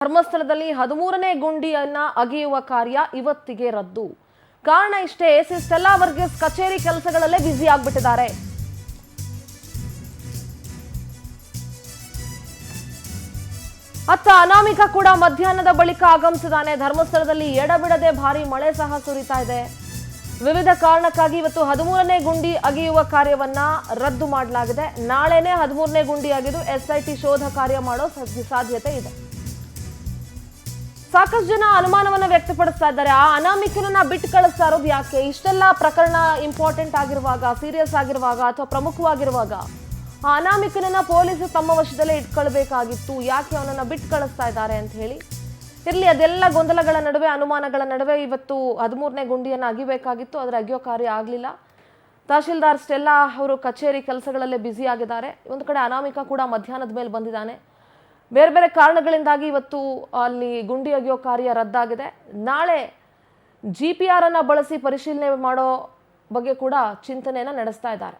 ಧರ್ಮಸ್ಥಳದಲ್ಲಿ 13ನೇ ಗುಂಡಿಯನ್ನ ಅಗೆಯುವ ಕಾರ್ಯ ಇವತ್ತಿಗೆ ರದ್ದು. ಕಾರಣ ಇಷ್ಟೇ, ಸ್ಟೆಲ್ಲಾ ವರ್ಗೀಸ್ ಕಚೇರಿ ಕೆಲಸಗಳಲ್ಲೇ ಬ್ಯುಸಿ ಆಗಿಬಿಟ್ಟಿದ್ದಾರೆ. ಅತ್ತ ಅನಾಮಿಕ ಕೂಡ ಮಧ್ಯಾಹ್ನದ ಬಳಿಕ ಆಗಮಿಸಿದ್ದಾನೆ. ಧರ್ಮಸ್ಥಳದಲ್ಲಿ ಎಡಬಿಡದೆ ಭಾರಿ ಮಳೆ ಸಹ ಸುರಿತಾ ಇದೆ. ವಿವಿಧ ಕಾರಣಕ್ಕಾಗಿ ಇವತ್ತು 13ನೇ ಗುಂಡಿ ಅಗೆಯುವ ಕಾರ್ಯವನ್ನ ರದ್ದು ಮಾಡಲಾಗಿದೆ. ನಾಳೆನೇ 13ನೇ ಗುಂಡಿ ಅಗೆದು ಎಸ್ಐಟಿ ಶೋಧ ಕಾರ್ಯ ಮಾಡೋ ಸಾಧ್ಯತೆ ಇದೆ. ಸಾಕಷ್ಟು ಜನ ಅನುಮಾನವನ್ನ ವ್ಯಕ್ತಪಡಿಸ್ತಾ ಇದ್ದಾರೆ. ಆ ಅನಾಮಿಕನನ್ನ ಬಿಟ್ಟು ಕಳಿಸ್ತಾ ಇರೋದು ಯಾಕೆ? ಇಷ್ಟೆಲ್ಲ ಪ್ರಕರಣ ಇಂಪಾರ್ಟೆಂಟ್ ಆಗಿರುವಾಗ, ಸೀರಿಯಸ್ ಆಗಿರುವಾಗ ಅಥವಾ ಪ್ರಮುಖವಾಗಿರುವಾಗ ಆ ಅನಾಮಿಕನನ್ನ ಪೊಲೀಸರು ತಮ್ಮ ವಶದಲ್ಲೇ ಇಟ್ಕೊಳ್ಬೇಕಾಗಿತ್ತು. ಯಾಕೆ ಅವನನ್ನ ಬಿಟ್ಟು ಕಳಿಸ್ತಾ ಇದ್ದಾರೆ ಅಂತ ಹೇಳಿ ಇರ್ಲಿ. ಅದೆಲ್ಲ ಗೊಂದಲಗಳ ನಡುವೆ, ಅನುಮಾನಗಳ ನಡುವೆ ಇವತ್ತು 13ನೇ ಗುಂಡಿಯನ್ನು ಅಗಿಬೇಕಾಗಿತ್ತು. ಆದರೆ ಅಗಿಯೋ ಕಾರ್ಯ ಆಗಲಿಲ್ಲ. ತಹಶೀಲ್ದಾರ್ ಸ್ಟೆಲ್ಲಾ ಅವರು ಕಚೇರಿ ಕೆಲಸಗಳಲ್ಲೇ ಬ್ಯುಸಿ ಆಗಿದ್ದಾರೆ. ಒಂದು ಕಡೆ ಅನಾಮಿಕ ಕೂಡ ಮಧ್ಯಾಹ್ನದ ಮೇಲೆ ಬಂದಿದ್ದಾನೆ. ಬೇರೆ ಬೇರೆ ಕಾರಣಗಳಿಂದಾಗಿ ಇವತ್ತು ಅಲ್ಲಿ ಗುಂಡಿ ಅಗಿಯೋ ಕಾರ್ಯ ರದ್ದಾಗಿದೆ. ನಾಳೆ GPR ಅನ್ನು ಬಳಸಿ ಪರಿಶೀಲನೆ ಮಾಡೋ ಬಗ್ಗೆ ಕೂಡ ಚಿಂತನೆಯನ್ನು ನಡೆಸ್ತಾ ಇದ್ದಾರೆ.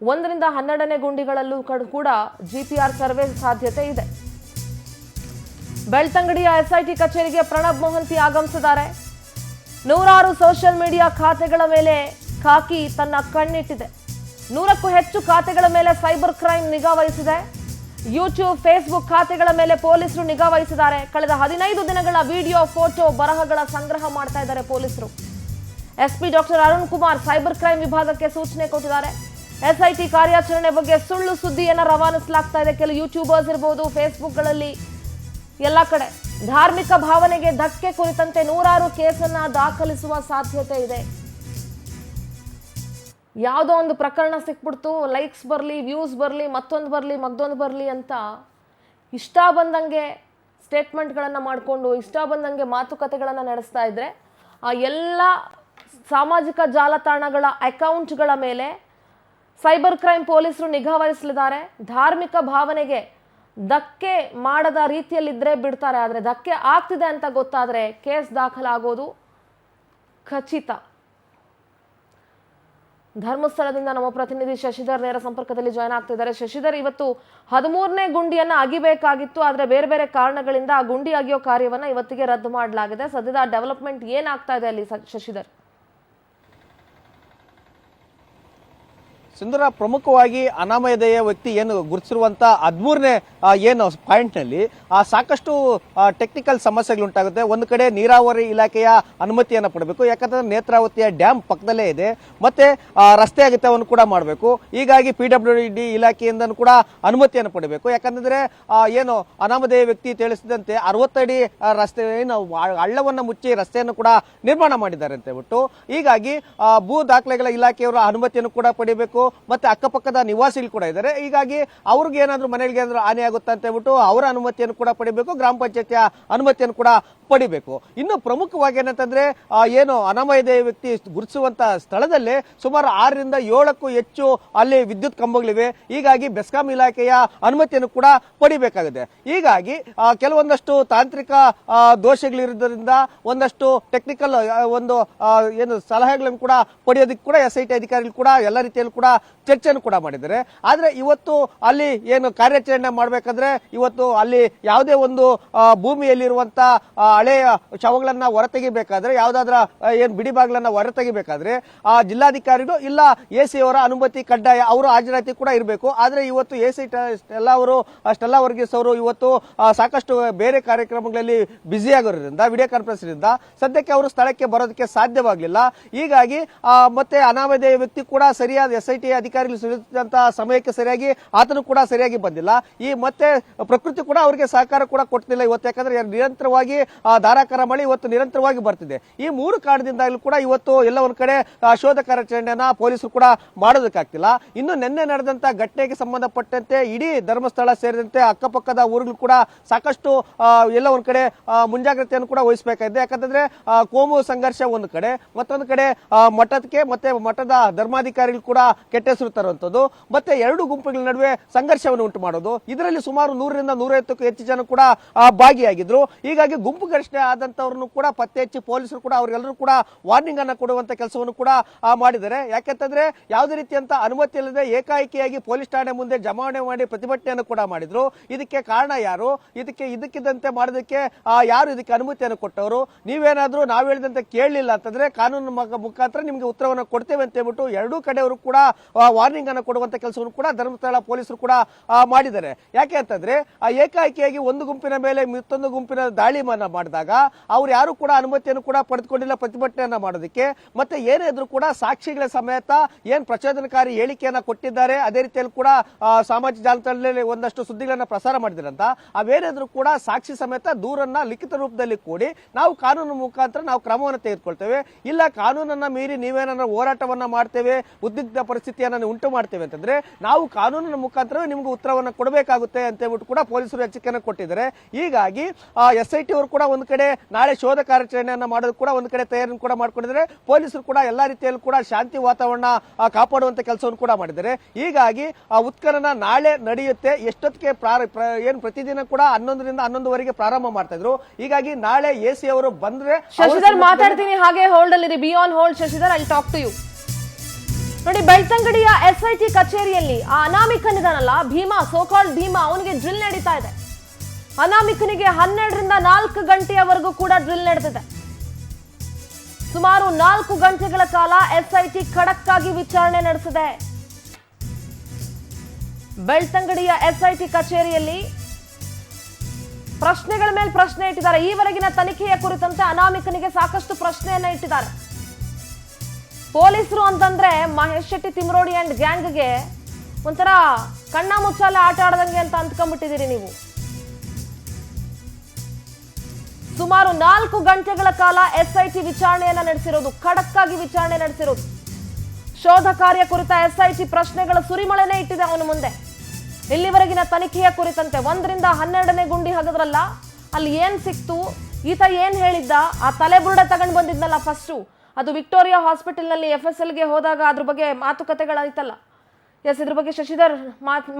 1ರಿಂದ 12ನೇ ಗುಂಡಿಗಳಲ್ಲೂ ಕೂಡ GPR ಸರ್ವೆ ಸಾಧ್ಯತೆ ಇದೆ. ಬೆಳ್ತಂಗಡಿಯ SIT ಕಚೇರಿಗೆ ಪ್ರಣಬ್ ಮೊಹಂತಿ ಆಗಮಿಸಿದ್ದಾರೆ. ನೂರಾರು ಸೋಷಿಯಲ್ ಮೀಡಿಯಾ ಖಾತೆಗಳ ಮೇಲೆ ಖಾಕಿ ತನ್ನ ಕಣ್ಣಿಟ್ಟಿದೆ. 100ಕ್ಕೂ ಹೆಚ್ಚು ಖಾತೆಗಳ ಮೇಲೆ ಸೈಬರ್ ಕ್ರೈಮ್ ನಿಗಾ ವಹಿಸಿದೆ. ಯೂಟ್ಯೂಬ್, ಫೇಸ್ಬುಕ್ ಖಾತೆಗಳ ಮೇಲೆ ಪೊಲೀಸರು ನಿಗಾ ವಹಿಸಿದ್ದಾರೆ. ಕಳೆದ 15 ದಿನಗಳ ವಿಡಿಯೋ, ಫೋಟೋ, ಬರಹಗಳ ಸಂಗ್ರಹ ಮಾಡ್ತಾ ಇದ್ದಾರೆ ಪೊಲೀಸರು. SP doctor Arun Kumar cyber crime ವಿಭಾಗಕ್ಕೆ ಸೂಚನೆ ಕೊಟ್ಟಿದ್ದಾರೆ. SIT ಕಾರ್ಯಾಚರಣೆ ಬಗ್ಗೆ ಸುಳ್ಳು ಸುದ್ದಿಯನ್ನು ರವಾನಿಸಲಾಗ್ತಾ ಇದೆ. ಕೆಲವು ಯೂಟ್ಯೂಬರ್ಸ್ ಇರಬಹುದು, ಫೇಸ್ಬುಕ್ಗಳಲ್ಲಿ ಎಲ್ಲ ಕಡೆ ಧಾರ್ಮಿಕ ಭಾವನೆಗೆ ಧಕ್ಕೆ ಕುರಿತಂತೆ ನೂರಾರು ಕೇಸನ್ನ ದಾಖಲಿಸುವ ಸಾಧ್ಯತೆ ಇದೆ. ಯಾವುದೋ ಒಂದು ಪ್ರಕರಣ ಸಿಕ್ಬಿಡ್ತು, ಲೈಕ್ಸ್ ಬರಲಿ, ವ್ಯೂಸ್ ಬರಲಿ, ಮತ್ತೊಂದು ಬರಲಿ, ಮಗ್ದೊಂದು ಬರಲಿ ಅಂತ ಇಷ್ಟ ಬಂದಂಗೆ ಸ್ಟೇಟ್ಮೆಂಟ್ಗಳನ್ನು ಮಾಡಿಕೊಂಡು ಇಷ್ಟ ಬಂದಂಗೆ ಮಾತುಕತೆಗಳನ್ನು ನಡೆಸ್ತಾ ಇದ್ರೆ ಆ ಎಲ್ಲ ಸಾಮಾಜಿಕ ಜಾಲತಾಣಗಳ ಅಕೌಂಟ್ಗಳ ಮೇಲೆ ಸೈಬರ್ ಕ್ರೈಮ್ ಪೊಲೀಸರು ನಿಗಾ ವಹಿಸಲಿದ್ದಾರೆ. ಧಾರ್ಮಿಕ ಭಾವನೆಗೆ ಧಕ್ಕೆ ಮಾಡದ ರೀತಿಯಲ್ಲಿದ್ದರೆ ಬಿಡ್ತಾರೆ. ಆದರೆ ಧಕ್ಕೆ ಆಗ್ತಿದೆ ಅಂತ ಗೊತ್ತಾದರೆ ಕೇಸ್ ದಾಖಲಾಗೋದು ಖಚಿತ. ಧರ್ಮಸ್ಥಳದಿಂದ ನಮ್ಮ ಪ್ರತಿನಿಧಿ ಶಶಿಧರ್ ನೇರ ಸಂಪರ್ಕದಲ್ಲಿ ಜಾಯ್ನ್ ಆಗ್ತಿದ್ದಾರೆ. ಶಶಿಧರ್, ಇವತ್ತು 13ನೇ ಗುಂಡಿಯನ್ನು ಅಗಿಬೇಕಾಗಿತ್ತು, ಆದರೆ ಬೇರೆ ಬೇರೆ ಕಾರಣಗಳಿಂದ ಆ ಗುಂಡಿ ಅಗಿಯೋ ಕಾರ್ಯವನ್ನ ಇವತ್ತಿಗೆ ರದ್ದು ಮಾಡಲಾಗಿದೆ. ಸದ್ಯದ ಡೆವಲಪ್ಮೆಂಟ್ ಏನಾಗ್ತಾ ಇದೆ ಅಲ್ಲಿ ಶಶಿಧರ್? ಸುಂದರ, ಪ್ರಮುಖವಾಗಿ ಅನಾಮಧೇಯ ವ್ಯಕ್ತಿ ಏನು ಗುರುತಿಸಿರುವಂತ 13ನೇ ಏನು ಪಾಯಿಂಟ್ ನಲ್ಲಿ ಸಾಕಷ್ಟು ಟೆಕ್ನಿಕಲ್ ಸಮಸ್ಯೆಗಳು ಉಂಟಾಗುತ್ತೆ. ಒಂದು ಕಡೆ ನೀರಾವರಿ ಇಲಾಖೆಯ ಅನುಮತಿಯನ್ನು ಪಡಬೇಕು, ಯಾಕಂದ್ರೆ ನೇತ್ರಾವತಿಯ ಡ್ಯಾಮ್ ಪಕ್ಕದಲ್ಲೇ ಇದೆ. ಮತ್ತೆ ರಸ್ತೆ ಅಗತ್ಯವನ್ನು ಕೂಡ ಮಾಡಬೇಕು. ಹೀಗಾಗಿ PWD ಇಲಾಖೆಯಿಂದ ಕೂಡ ಅನುಮತಿಯನ್ನು ಪಡಬೇಕು. ಯಾಕಂದ್ರೆ ಏನು ಅನಾಮಧೇಯ ವ್ಯಕ್ತಿ ತಿಳಿಸಿದಂತೆ 60 ಅಡಿ ರಸ್ತೆ ಹಳ್ಳವನ್ನು ಮುಚ್ಚಿ ರಸ್ತೆಯನ್ನು ಕೂಡ ನಿರ್ಮಾಣ ಮಾಡಿದ್ದಾರೆ ಅಂತ ಹೇಳ್ಬಿಟ್ಟು, ಹೀಗಾಗಿ ಭೂ ದಾಖಲೆಗಳ ಇಲಾಖೆಯವರ ಅನುಮತಿಯನ್ನು ಕೂಡ ಪಡಿಬೇಕು. ಮತ್ತೆ ಅಕ್ಕಪಕ್ಕದ ನಿವಾಸಿಗಳು ಕೂಡ ಇದ್ದಾರೆ. ಹೀಗಾಗಿ ಅವ್ರಿಗೆ ಏನಾದ್ರು ಮನೆಗೆ ಏನಾದ್ರು ಹಾನಿ ಆಗುತ್ತಾ ಅಂತ ಹೇಳ್ಬಿಟ್ಟು ಅವರ ಅನುಮತಿಯನ್ನು ಕೂಡ ಪಡಿಬೇಕು, ಗ್ರಾಮ ಪಂಚಾಯತಿಯ ಅನುಮತಿಯನ್ನು ಕೂಡ ಪಡಿಬೇಕು. ಇನ್ನು ಪ್ರಮುಖವಾಗಿ ಏನಂತಂದ್ರೆ ಏನು ಅನಾಮಧೇಯ ವ್ಯಕ್ತಿ ಗುರುತಿಸುವಂತ ಸ್ಥಳದಲ್ಲೇ ಸುಮಾರು 6ರಿಂದ 7ಕ್ಕೂ ಹೆಚ್ಚು ಅಲ್ಲಿ ವಿದ್ಯುತ್ ಕಂಬಗಳಿವೆ. ಹೀಗಾಗಿ ಬೆಸ್ಕಾಂ ಇಲಾಖೆಯ ಅನುಮತಿಯನ್ನು ಕೂಡ ಪಡಿಬೇಕಾಗಿದೆ. ಹೀಗಾಗಿ ಕೆಲವೊಂದಷ್ಟು ತಾಂತ್ರಿಕ ದೋಷಗಳಿರೋದ್ರಿಂದ ಒಂದಷ್ಟು ಟೆಕ್ನಿಕಲ್ ಒಂದು ಏನು ಸಲಹೆಗಳನ್ನು ಕೂಡ ಪಡೆಯೋದಕ್ಕೆ ಕೂಡ SIT ಅಧಿಕಾರಿಗಳು ಕೂಡ ಎಲ್ಲ ರೀತಿಯಲ್ಲೂ ಕೂಡ ಚರ್ಚೆಯನ್ನು ಕೂಡ ಮಾಡಿದ್ದಾರೆ. ಆದ್ರೆ ಇವತ್ತು ಅಲ್ಲಿ ಏನು ಕಾರ್ಯಾಚರಣೆ ಮಾಡಬೇಕಾದ್ರೆ ಇವತ್ತು ಅಲ್ಲಿ ಯಾವುದೇ ಒಂದು ಭೂಮಿಯಲ್ಲಿರುವಂತ ಹಳೆಯ ಶವಗಳನ್ನ ಹೊರತೆಗಿಬೇಕಾದ್ರೆ, ಯಾವುದಾದ್ರ ಏನ್ ಬಿಡಿ ಬಾಗಿಲನ್ನ ಹೊರತೆಗಿಬೇಕಾದ್ರೆ ಜಿಲ್ಲಾಧಿಕಾರಿಗಳು ಇಲ್ಲ AC ಅವರ ಅನುಮತಿ ಕಡ್ಡಾಯ, ಅವರು ಹಾಜರಾತಿ ಕೂಡ ಇರಬೇಕು. ಆದ್ರೆ ಇವತ್ತು ಸ್ಟೆಲ್ಲಾ ವರ್ಗೀಸ್ ಅವರು ಇವತ್ತು ಸಾಕಷ್ಟು ಬೇರೆ ಕಾರ್ಯಕ್ರಮಗಳಲ್ಲಿ ಬ್ಯುಸಿ ಆಗಿರೋದ್ರಿಂದ, ವಿಡಿಯೋ ಕಾನ್ಫರೆನ್ಸ್ ಇಂದ ಸದ್ಯಕ್ಕೆ ಅವರು ಸ್ಥಳಕ್ಕೆ ಬರೋದಕ್ಕೆ ಸಾಧ್ಯವಾಗಲಿಲ್ಲ. ಹೀಗಾಗಿ ಮತ್ತೆ ಅನಾಮಧೇಯ ವ್ಯಕ್ತಿ ಕೂಡ ಸರಿಯಾದ SIT ಅಧಿಕಾರಿಗಳು ಸೂಚಿಸಿದಂತಹ ಸಮಯಕ್ಕೆ ಸರಿಯಾಗಿ ಆತನು ಕೂಡ ಸರಿಯಾಗಿ ಬಂದಿಲ್ಲ. ಈ ಮತ್ತೆ ಪ್ರಕೃತಿ ಕೂಡ ಅವರಿಗೆ ಸಹಕಾರ ಕೂಡ ಕೊಡ್ತಿಲ್ಲ ಇವತ್ತು. ಯಾಕಂದ್ರೆ ನಿರಂತರವಾಗಿ ಧಾರಾಕಾರ ಮಳೆ ಇವತ್ತು ನಿರಂತರವಾಗಿ ಬರ್ತಿದೆ. ಈ 3 ಕಾರಣದಿಂದಾಗಲೂ ಕೂಡ ಇವತ್ತು ಎಲ್ಲ ಒಂದ್ ಕಡೆ ಶೋಧ ಕಾರ್ಯಾಚರಣೆಯನ್ನ ಪೊಲೀಸರು ಕೂಡ ಮಾಡೋದಕ್ಕಾಗ್ತಿಲ್ಲ. ಇನ್ನು ನಿನ್ನೆ ನಡೆದಂತ ಘಟನೆಗೆ ಸಂಬಂಧಪಟ್ಟಂತೆ ಇಡೀ ಧರ್ಮಸ್ಥಳ ಸೇರಿದಂತೆ ಅಕ್ಕಪಕ್ಕದ ಊರುಗಳು ಕೂಡ ಸಾಕಷ್ಟು ಎಲ್ಲ ಒಂದ್ ಕಡೆ ಮುಂಜಾಗ್ರತೆಯನ್ನು ಕೂಡ ವಹಿಸಬೇಕಾಗಿದೆ. ಯಾಕಂತಂದ್ರೆ ಕೋಮು ಸಂಘರ್ಷ ಒಂದು ಕಡೆ, ಮತ್ತೊಂದು ಕಡೆ ಮಠಕ್ಕೆ ಮತ್ತೆ ಮಠದ ಧರ್ಮಾಧಿಕಾರಿಗಳು ಕೂಡ ಕೆಟ್ಟ ಹೆಸರು ತರುವಂತದ್ದು, ಮತ್ತೆ ಎರಡು ಗುಂಪುಗಳ ನಡುವೆ ಸಂಘರ್ಷವನ್ನು ಉಂಟು ಮಾಡೋದು. ಇದರಲ್ಲಿ ಸುಮಾರು 100ರಿಂದ 150ಕ್ಕೂ ಹೆಚ್ಚು ಜನ ಕೂಡ ಭಾಗಿಯಾಗಿದ್ರು. ಹೀಗಾಗಿ ಗುಂಪು ಘರ್ಷಣೆ ಆದಂತವ್ರನ್ನು ಕೂಡ ಪತ್ತೆ ಹಚ್ಚಿ ಪೊಲೀಸರು ಕೂಡ ಅವರೆಲ್ಲರೂ ಕೂಡ ವಾರ್ನಿಂಗ್ ಅನ್ನ ಕೊಡುವಂತ ಕೆಲಸವನ್ನು ಕೂಡ ಮಾಡಿದ್ದಾರೆ. ಯಾಕೆಂತಂದ್ರೆ ಯಾವುದೇ ರೀತಿಯಂತ ಅನುಮತಿ ಇಲ್ಲದೆ ಏಕಾಏಕಿಯಾಗಿ ಪೊಲೀಸ್ ಠಾಣೆ ಮುಂದೆ ಜಮಾವಣೆ ಮಾಡಿ ಪ್ರತಿಭಟನೆಯನ್ನು ಕೂಡ ಮಾಡಿದ್ರು. ಇದಕ್ಕೆ ಕಾರಣ ಯಾರು? ಇದಕ್ಕಿದ್ದಂತೆ ಮಾಡೋದಕ್ಕೆ ಯಾರು ಇದಕ್ಕೆ ಅನುಮತಿಯನ್ನು ಕೊಟ್ಟವರು? ನೀವೇನಾದ್ರೂ ನಾವು ಹೇಳಿದಂತೆ ಕೇಳಲಿಲ್ಲ ಅಂತಂದ್ರೆ ಕಾನೂನು ಮುಖಾಂತರ ನಿಮಗೆ ಉತ್ತರವನ್ನು ಕೊಡ್ತೇವೆ ಅಂತ ಹೇಳ್ಬಿಟ್ಟು ಎರಡೂ ಕಡೆಯವರು ಕೂಡ ವಾರ್ನಿಂಗ್ ಅನ್ನು ಕೊಡುವಂತ ಕೆಲಸವನ್ನು ಕೂಡ ಧರ್ಮಸ್ಥಳ ಪೊಲೀಸರು ಕೂಡ ಮಾಡಿದ್ದಾರೆ. ಯಾಕೆ ಅಂತಂದ್ರೆ ಏಕಾಏಕಿಯಾಗಿ ಒಂದು ಗುಂಪಿನ ಮೇಲೆ ಮತ್ತೊಂದು ಗುಂಪಿನ ದಾಳಿ ಮಾಡಿದಾಗ ಅವ್ರು ಯಾರು ಕೂಡ ಅನುಮತಿಯನ್ನು ಕೂಡ ಪಡೆದುಕೊಂಡಿಲ್ಲ ಪ್ರತಿಭಟನೆಯನ್ನ ಮಾಡೋದಕ್ಕೆ. ಮತ್ತೆ ಏನೇ ಇದ್ರೂ ಕೂಡ ಸಾಕ್ಷಿಗಳ ಸಮೇತ ಏನ್ ಪ್ರಚೋದನಕಾರಿ ಹೇಳಿಕೆಯನ್ನ ಕೊಟ್ಟಿದ್ದಾರೆ, ಅದೇ ರೀತಿಯಲ್ಲಿ ಕೂಡ ಸಾಮಾಜಿಕ ಜಾಲತಾಣದಲ್ಲಿ ಒಂದಷ್ಟು ಸುದ್ದಿಗಳನ್ನ ಪ್ರಸಾರ ಮಾಡಿದ್ರಂತ ಅವೇನಾದ್ರೂ ಕೂಡ ಸಾಕ್ಷಿ ಸಮೇತ ದೂರನ್ನ ಲಿಖಿತ ರೂಪದಲ್ಲಿ ಕೂಡಿ ನಾವು ಕಾನೂನು ಮುಖಾಂತರ ನಾವು ಕ್ರಮವನ್ನು ತೆಗೆದುಕೊಳ್ತೇವೆ. ಇಲ್ಲ ಕಾನೂನನ್ನ ಮೀರಿ ನೀವೇನಾದ್ರೂ ಹೋರಾಟವನ್ನ ಮಾಡ್ತೇವೆ, ಉದ್ವಿಗ್ನ ಪರಿಸ್ಥಿತಿಯನ್ನ ಉಂಟು ಮಾಡ್ತೇವೆ ಅಂತಂದ್ರೆ ನಾವು ಕಾನೂನಿನ ಮುಖಾಂತರ ನಿಮ್ಗೆ ಉತ್ತರವನ್ನು ಕೊಡಬೇಕಾಗುತ್ತೆ ಅಂತ ಹೇಳ್ಬಿಟ್ಟು ಕೂಡ ಪೊಲೀಸರು ಎಚ್ಚರಿಕೆಯನ್ನು ಕೊಟ್ಟಿದ್ದಾರೆ. ಹೀಗಾಗಿ SIT ಅವರು ಕೂಡ ಒಂದು ಕಡೆ ನಾಳೆ ಶೋಧ ಕಾರ್ಯಾಚರಣೆಯನ್ನ ಮಾಡೋದು ಕೂಡ ಒಂದು ಕಡೆ ತಯಾರಿ ಕೂಡ ಮಾಡ್ಕೊಂಡಿದ್ದಾರೆ. ಪೊಲೀಸರು ಕೂಡ ಎಲ್ಲಾ ರೀತಿಯಲ್ಲಿ ಕೂಡ ಶಾಂತಿ ವಾತಾವರಣ ಕಾಪಾಡುವಂತ ಕೆಲಸವನ್ನು ಕೂಡ ಮಾಡಿದ್ದಾರೆ. ಹೀಗಾಗಿ ಉತ್ಖನನ ನಾಳೆ ನಡೆಯುತ್ತೆ. ಎಷ್ಟೊತ್ತಿಗೆ ಏನು ಪ್ರತಿದಿನ ಕೂಡ 11ರಿಂದ 11ವರೆಗೆ ಪ್ರಾರಂಭ ಮಾಡ್ತಾ ಇದ್ರು. ಹೀಗಾಗಿ ನಾಳೆ AC ಅವರು ಬಂದ್ರೆ ಶಶಿಧರ್ ಮಾತಾಡ್ತೀನಿ, ಹಾಗೆ ಹೋಲ್ಡ್ ಅಲ್ಲಿ be on hold. Shashidhar, I talk to you. ನೋಡಿ, ಬೆಳ್ತಂಗಡಿಯ SIT ಕಚೇರಿಯಲ್ಲಿ ಆ ಅನಾಮಿಕನಿದಾನಲ್ಲ ಭೀಮಾ, ಸೋಕಾಲ್ಡ್ ಭೀಮಾ, ಅವನಿಗೆ ಡ್ರಿಲ್ ನಡೀತಾ ಇದೆ. ಅನಾಮಿಕನಿಗೆ 12ರಿಂದ 4 ಗಂಟೆಯವರೆಗೂ ಕೂಡ ಡ್ರಿಲ್ ನಡೆದಿದೆ. ಸುಮಾರು 4 ಗಂಟೆಗಳ ಕಾಲ SIT ಖಡಕ್ ಆಗಿ ವಿಚಾರಣೆ ನಡೆಸಿದೆ. ಬೆಳ್ತಂಗಡಿಯ SIT ಕಚೇರಿಯಲ್ಲಿ ಪ್ರಶ್ನೆಗಳ ಮೇಲೆ ಪ್ರಶ್ನೆ ಇಟ್ಟಿದ್ದಾರೆ. ಈವರೆಗಿನ ತನಿಖೆಯ ಕುರಿತಂತೆ ಅನಾಮಿಕನಿಗೆ ಸಾಕಷ್ಟು ಪ್ರಶ್ನೆಯನ್ನ ಇಟ್ಟಿದ್ದಾರೆ. ಪೊಲೀಸರು ಅಂತಂದ್ರೆ ಮಹೇಶ್ ಶೆಟ್ಟಿ ತಿಮ್ರೋಡಿ ಅಂಡ್ ಗ್ಯಾಂಗ್ಗೆ ಒಂಥರ ಕಣ್ಣ ಮುಚ್ಚಾಲೆ ಆಟ ಆಡದಂಗೆ ಅಂತ ಅಂದ್ಕೊಂಡ್ಬಿಟ್ಟಿದ್ದೀರಿ ನೀವು. ಸುಮಾರು 4 ಗಂಟೆಗಳ ಕಾಲ SIT ವಿಚಾರಣೆಯನ್ನ ನಡೆಸಿರೋದು, ಖಡಕ್ ಆಗಿ ವಿಚಾರಣೆ ನಡೆಸಿರೋದು. ಶೋಧ ಕಾರ್ಯ ಕುರಿತ SIT ಪ್ರಶ್ನೆಗಳ ಸುರಿಮಳೆನೇ ಇಟ್ಟಿದೆ ಅವನ ಮುಂದೆ. ಇಲ್ಲಿವರೆಗಿನ ತನಿಖೆಯ ಕುರಿತಂತೆ 1ರಿಂದ 12ನೇ ಗುಂಡಿ ಹಗದ್ರಲ್ಲ, ಅಲ್ಲಿ ಏನ್ ಸಿಕ್ತು, ಈತ ಏನ್ ಹೇಳಿದ್ದ, ಆ ತಲೆಬುರುಡೆ ತಗೊಂಡು ಬಂದಿದ್ನಲ್ಲ ಫಸ್ಟು, ಅದು ವಿಕ್ಟೋರಿಯಾ ಹಾಸ್ಪಿಟಲ್ ನಲ್ಲಿ FSLಗೆ ಹೋದಾಗ ಅದ್ರ ಬಗ್ಗೆ ಮಾತುಕತೆಗಳಾಯ್ತಲ್ಲ. ಎಸ್, ಇದ್ರ ಬಗ್ಗೆ ಶಶಿಧರ್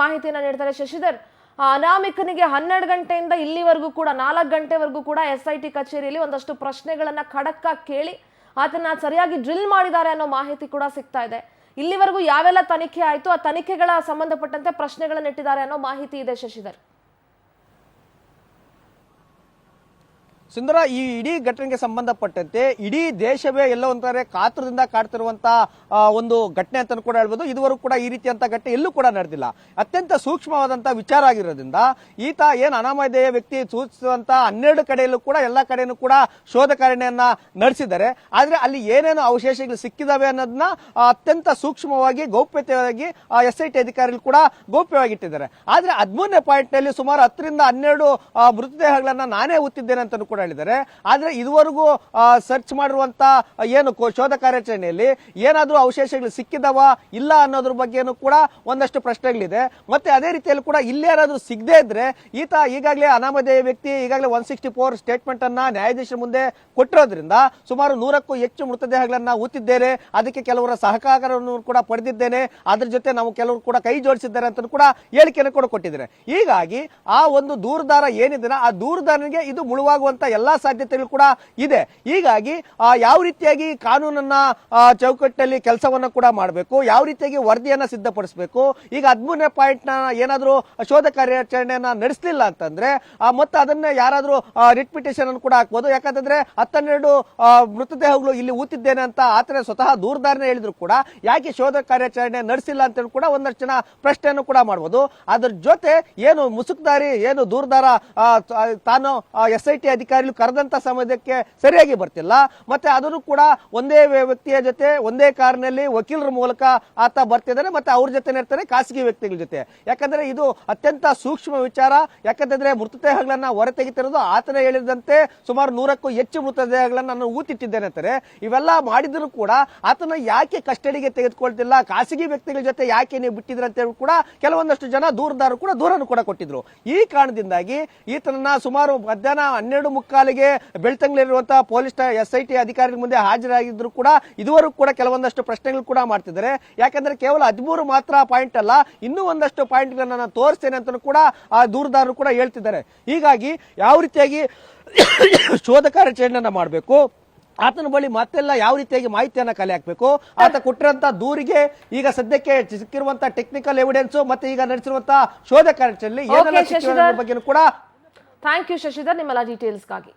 ಮಾಹಿತಿಯನ್ನ ನೀಡ್ತಾರೆ. ಶಶಿಧರ್, ಅನಾಮಿಕನಿಗೆ 12 ಗಂಟೆಯಿಂದ ಇಲ್ಲಿವರೆಗೂ ಕೂಡ 4 ಗಂಟೆವರೆಗೂ ಕೂಡ SIT ಕಚೇರಿಯಲ್ಲಿ ಒಂದಷ್ಟು ಪ್ರಶ್ನೆಗಳನ್ನ ಖಡಕ್ ಆಗಿ ಕೇಳಿ ಆತನ ಸರಿಯಾಗಿ ಡ್ರಿಲ್ ಮಾಡಿದ್ದಾರೆ ಅನ್ನೋ ಮಾಹಿತಿ ಕೂಡ ಸಿಗ್ತಾ ಇದೆ. ಇಲ್ಲಿವರೆಗೂ ಯಾವೆಲ್ಲ ತನಿಖೆ ಆಯ್ತು, ಆ ತನಿಖೆಗಳ ಸಂಬಂಧಪಟ್ಟಂತೆ ಪ್ರಶ್ನೆಗಳನ್ನ ಇಟ್ಟಿದ್ದಾರೆ ಅನ್ನೋ ಮಾಹಿತಿ ಇದೆ ಶಶಿಧರ್. ಸುಂದರ, ಈ ಇಡೀ ಘಟನೆಗೆ ಸಂಬಂಧಪಟ್ಟಂತೆ ಇಡೀ ದೇಶವೇ ಎಲ್ಲ ಒಂಥರ ಕಾತುರದಿಂದ ಕಾಡ್ತಿರುವಂತ ಒಂದು ಘಟನೆ ಅಂತ ಕೂಡ ಹೇಳ್ಬೋದು. ಇದುವರೆಗೂ ಕೂಡ ಈ ರೀತಿಯಂತ ಘಟನೆ ಎಲ್ಲೂ ಕೂಡ ನಡೆದಿಲ್ಲ. ಅತ್ಯಂತ ಸೂಕ್ಷ್ಮವಾದಂತ ವಿಚಾರ ಆಗಿರೋದ್ರಿಂದ ಈತ ಏನ್ ಅನಾಮಧೇಯ ವ್ಯಕ್ತಿ ಸೂಚಿಸುವಂತ 12 ಕಡೆಯಲ್ಲೂ ಕೂಡ ಎಲ್ಲಾ ಕಡೆಯೂ ಕೂಡ ಶೋಧ ಕಾರ್ಯನ ನಡೆಸಿದ್ದಾರೆ. ಆದ್ರೆ ಅಲ್ಲಿ ಏನೇನು ಅವಶೇಷಗಳು ಸಿಕ್ಕಿದಾವೆ ಅನ್ನೋದನ್ನ ಅತ್ಯಂತ ಸೂಕ್ಷ್ಮವಾಗಿ ಗೌಪ್ಯತೆಯಾಗಿ SIT ಅಧಿಕಾರಿಗಳು ಕೂಡ ಗೌಪ್ಯವಾಗಿಟ್ಟಿದ್ದಾರೆ. ಆದ್ರೆ 13ನೇ ಪಾಯಿಂಟ್ ನಲ್ಲಿ ಸುಮಾರು 10ರಿಂದ 12 ಮೃತದೇಹಗಳನ್ನ ನಾನೇ ಒತ್ತಿದ್ದೇನೆ ಅಂತ ಕೂಡ ಹೇಳಿದ್ದಾರೆ. ಆದ್ರೆ ಇದುವರೆಗೂ ಸರ್ಚ್ ಮಾಡಿರುವಂತ ಏನು ಶೋಧ ಕಾರ್ಯಾಚರಣೆಯಲ್ಲಿ ಏನಾದ್ರೂ ಅವಶೇಷಗಳು ಸಿಕ್ಕಿದವ ಇಲ್ಲ ಅನ್ನೋದ್ರ ಬಗ್ಗೆನೂ ಕೂಡ ಒಂದಷ್ಟು ಪ್ರಶ್ನೆಗಳಿದೆ. ಮತ್ತೆ ಅದೇ ರೀತಿಯಲ್ಲಿ ಕೂಡ ಇಲ್ಲೇನಾದ್ರೂ ಸಿಗದೇ ಇದ್ರೆ ಈತ ಈಗಾಗಲೇ ಅನಾಮಧೇಯ ವ್ಯಕ್ತಿ ಈಗಾಗಲೇ 164 ಸ್ಟೇಟ್ಮೆಂಟ್ ಅನ್ನ ನ್ಯಾಯಾಧೀಶರ ಮುಂದೆ ಕೊಟ್ಟಿರೋದ್ರಿಂದ ಸುಮಾರು 100ಕ್ಕೂ ಹೆಚ್ಚು ಮೃತದೇಹಗಳನ್ನ ಊತಿದ್ದೇನೆ, ಅದಕ್ಕೆ ಕೆಲವರ ಸಹಕಾರವನ್ನು ಕೂಡ ಪಡೆದಿದ್ದೇನೆ, ಅದ್ರ ಜೊತೆ ನಾವು ಕೆಲವರು ಕೂಡ ಕೈ ಜೋಡಿಸಿದ್ದಾರೆ ಅಂತ ಕೂಡ ಹೇಳಿಕೆಯನ್ನು ಕೂಡ ಕೊಟ್ಟಿದ್ದಾರೆ. ಹೀಗಾಗಿ ಆ ಒಂದು ದೂರದಾರ ಏನಿದೆ ಆ ದೂರದಾರನಿಗೆ ಇದು ಮುಳುವಾಗುವಂತ ಎಲ್ಲಾ ಸಾಧ್ಯತೆಗಳು ಕೂಡ ಇದೆ. ಹೀಗಾಗಿ ಯಾವ ರೀತಿಯಾಗಿ ಕಾನೂನನ್ನ ಚೌಕಟ್ಟಲ್ಲಿ ಕೆಲಸವನ್ನ ಕೂಡ ಮಾಡಬೇಕು, ಯಾವ ರೀತಿಯಾಗಿ ವರದಿಯನ್ನ ಸಿದ್ಧಪಡಿಸಬೇಕು. ಈಗ 13ನೇ ಪಾಯಿಂಟ್ ನ ಏನಾದ್ರೂ ಶೋಧ ಕಾರ್ಯಾಚರಣೆಯನ್ನ ನಡೆಸಲಿಲ್ಲ ಅಂತಂದ್ರೆ ಮತ್ತೆ ಅದನ್ನ ಯಾರಾದ್ರೂ ರಿಟ್ ಪಿಟಿಷನ್ ಅನ್ನು ಕೂಡ ಹಾಕಬಹುದು. ಯಾಕಂತಂದ್ರೆ 12 ಮೃತದೇಹಗಳು ಇಲ್ಲಿ ಊತಿದ್ದೇನೆ ಅಂತ ಆತನೇ ಸ್ವತಃ ದೂರದಾರನೇ ಹೇಳಿದ್ರು ಕೂಡ ಯಾಕೆ ಶೋಧ ಕಾರ್ಯಾಚರಣೆ ನಡೆಸಿಲ್ಲ ಅಂತ ಕೂಡ ಒಂದಷ್ಟು ಜನ ಪ್ರಶ್ನೆಯನ್ನು ಕೂಡ ಮಾಡಬಹುದು. ಅದ್ರ ಜೊತೆ ಏನು ಮುಸುಕ್ದಾರಿ ಏನು ದೂರದಾರ ತಾನು SIT ಅಧಿಕಾರಿಗಳು ಕರೆದಂತ ಸಮಯಕ್ಕೆ ಸರಿಯಾಗಿ ಬರ್ತಿಲ್ಲ. ಮತ್ತೆ ಅದನ್ನು ಕೂಡ ಒಂದೇ ವ್ಯಕ್ತಿಯ ಜೊತೆ ಒಂದೇ ಕಾರಿನಲ್ಲಿ ವಕೀಲರ ಮೂಲಕ ಆತ ಬರ್ತಿದ್ದಾನೆ, ಮತ್ತೆ ಅವ್ರ ಜೊತೆ ಇರ್ತಾನೆ ಖಾಸಗಿ ವ್ಯಕ್ತಿಗಳ ಜೊತೆ. ಯಾಕಂದ್ರೆ ಇದು ಅತ್ಯಂತ ಸೂಕ್ಷ್ಮ ವಿಚಾರ. ಯಾಕಂತಂದ್ರೆ ಮೃತದೇಹಗಳನ್ನ ಹೊರತೆಗಿತಿರೋದು ಆತನೇ ಹೇಳಿದಂತೆ ಸುಮಾರು 100ಕ್ಕೂ ಹೆಚ್ಚು ಮೃತದೇಹಗಳನ್ನ ನಾನು ಊತಿಟ್ಟಿದ್ದೇನೆ ಅಂತಾರೆ. ಇವೆಲ್ಲ ಮಾಡಿದ್ರು ಕೂಡ ಆತನ ಯಾಕೆ ಕಸ್ಟಡಿಗೆ ತೆಗೆದುಕೊಳ್ತಿಲ್ಲ, ಖಾಸಗಿ ವ್ಯಕ್ತಿಗಳ ಜೊತೆ ಯಾಕೆ ನೀವು ಬಿಟ್ಟಿದ್ರ ಅಂತ ಹೇಳಿ ಕೂಡ ಕೆಲವೊಂದಷ್ಟು ಜನ ದೂರದಾರರು ಕೂಡ ದೂರನ್ನು ಕೂಡ ಕೊಟ್ಟಿದ್ರು. ಈ ಕಾರಣದಿಂದಾಗಿ ಈತನನ್ನ ಸುಮಾರು ಮಧ್ಯಾಹ್ನ 12:30 ಮೊಳಕಾಲಿಗೆ ಬೆಳ್ತಂಗ್ಲಿರುವಂತಹ ಪೊಲೀಸ್ SIT ಅಧಿಕಾರಿಗಳ ಮುಂದೆ ಹಾಜರಾಗಿದ್ರು ಕೂಡ ಇದುವರೆಗೂ ಕೂಡ ಕೆಲವೊಂದಷ್ಟು ಪ್ರಶ್ನೆಗಳು ಕೂಡ ಮಾಡ್ತಿದ್ದಾರೆ. ಯಾಕಂದ್ರೆ ಕೇವಲ 13 ಮಾತ್ರ ಪಾಯಿಂಟ್ ಅಲ್ಲ, ಇನ್ನೂ ಒಂದಷ್ಟು ಪಾಯಿಂಟ್ಗಳನ್ನ ನಾನು ತೋರಿಸ್ತೇನೆ ಅಂತ ಕೂಡ ಆ ದೂರದಾರರು ಕೂಡ ಹೇಳ್ತಿದ್ದಾರೆ. ಹೀಗಾಗಿ ಯಾವ ರೀತಿಯಾಗಿ ಶೋಧ ಕಾರ್ಯಾಚರಣೆಯನ್ನ ಮಾಡಬೇಕು, ಆತನ ಬಳಿ ಮತ್ತೆಲ್ಲ ಯಾವ ರೀತಿಯಾಗಿ ಮಾಹಿತಿಯನ್ನ ಕಲೆ ಹಾಕಬೇಕು, ಆತ ಕೊಟ್ಟಿರುವಂತಹ ದೂರಿಗೆ ಈಗ ಸದ್ಯಕ್ಕೆ ಸಿಕ್ಕಿರುವಂತಹ ಟೆಕ್ನಿಕಲ್ ಎವಿಡೆನ್ಸ್ ಮತ್ತೆ ಈಗ ನಡೆಸಿರುವಂತಹ ಶೋಧ ಕಾರ್ಯಾಚರಣೆಯಲ್ಲಿ ಏನೆಲ್ಲ ಬಗ್ಗೆ ಕೂಡ ಥ್ಯಾಂಕ್ ಯು ಶಶಿಧರ್ ನಿಮ್ಮೆಲ್ಲ ಡೀಟೇಲ್ಸ್ಗಾಗಿ.